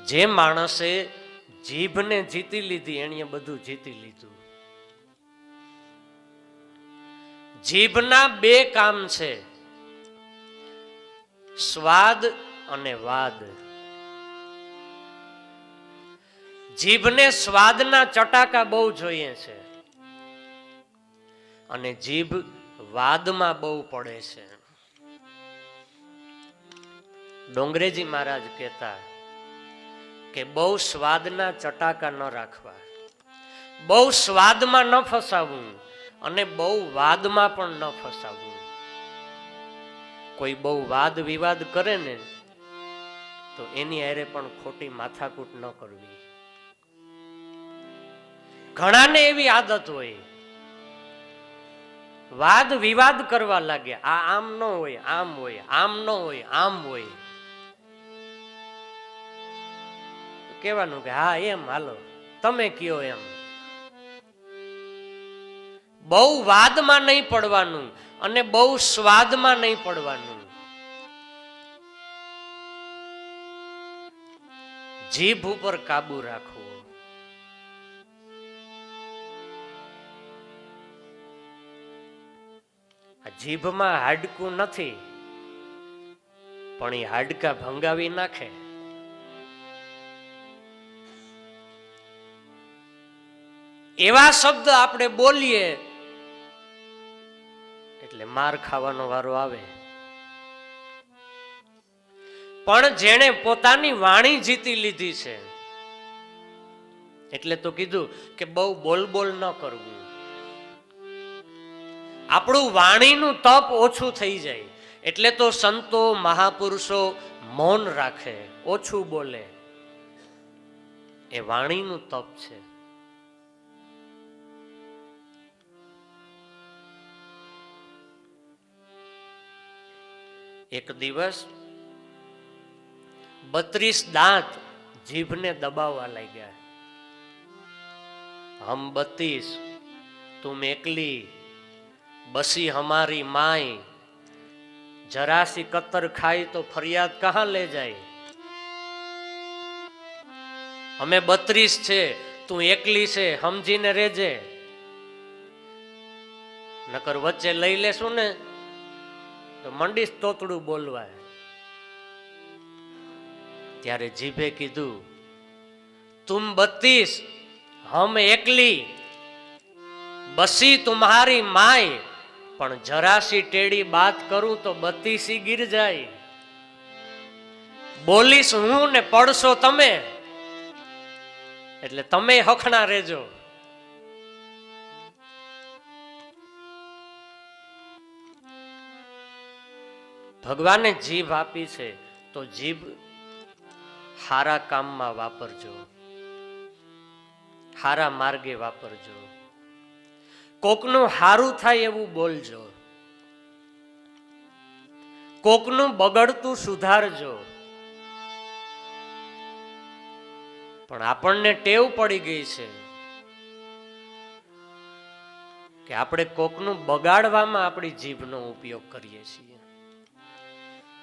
જે માણસે જીભને જીતી લીધી એણે બધું જીતી લીધું. જીભના બે કામ છે, સ્વાદ અને વાદ. જીભને સ્વાદના ચટાકા બહુ જોઈએ છે અને જીભ વાદમાં બહુ પડે છે. ડોંગરેજી મહારાજ કહેતા કે બહુ સ્વાદના ચટાકા ન રાખવા, બહુ સ્વાદમાં ન ફસાવવું અને બહુ વાદમાં પણ ન ફસાવવું. કોઈ બહુ વાદ વિવાદ કરે ને તો એની હારે પણ ખોટી માથાકૂટ ન કરવી. ઘણાને એવી આદત હોય, વાદ વિવાદ કરવા લાગે, આ આમ ન હોય આમ હોય, આમ ન હોય આમ હોય. કહેવાનું કે હા એમ હાલો, તમે કયો એમ. બહુ વાદમાં નહીં પડવાનું અને બહુ સ્વાદમાં નહીં પડવાનું. જીભ ઉપર કાબુ રાખવો. આ જીભમાં હાડકું નથી, પણ એ હાડકા ભંગાવી નાખે. એવા શબ્દ આપણે બોલીએ એટલે માર ખાવાનો વારો આવે. પણ જેણે પોતાની વાણી જીતી લીધી છે એટલે તો કીધું કે બહુ બોલ બોલ ન કરવું. આપણું વાણીનું તપ ઓછું થઈ જાય એટલે તો સંતો મહાપુરુષો મૌન રાખે, ઓછું બોલે. એ વાણીનું તપ છે. એક દિવસ 32 દાંત જીભને દબાવવા લાગ્યા. હમ 32 તુમ એકલી, બસી હમારી માય, જરાસી કતર ખાઈ તો ફરિયાદ કહા લે જાય. અમે 32 છે, તું એકલી છે, સમજીને રેજે, નકર વચ્ચે લઈ લેશું ને તો મંડીશ તોતડું બોલવા. ત્યારે જીભે કીધું, તુમ 32, હમ એકલી, બસી તુમ્હારી માય, પણ જરાસી ટેડી બાત કરું તો 32 ગીર જાય. બોલીશ હું ને પડશો તમે, એટલે તમે હખણા રેજો. ભગવાને જીભ આપી છે તો જીભ હારા કામમાં વાપરજો, હારા માર્ગે વાપરજો. કોકનું હારું થાય એવું બોલજો, કોકનું બગડતું સુધારજો. પણ આપણને ટેવ પડી ગઈ છે કે આપણે કોકનું બગાડવામાં આપણી જીભનો ઉપયોગ કરીએ છીએ.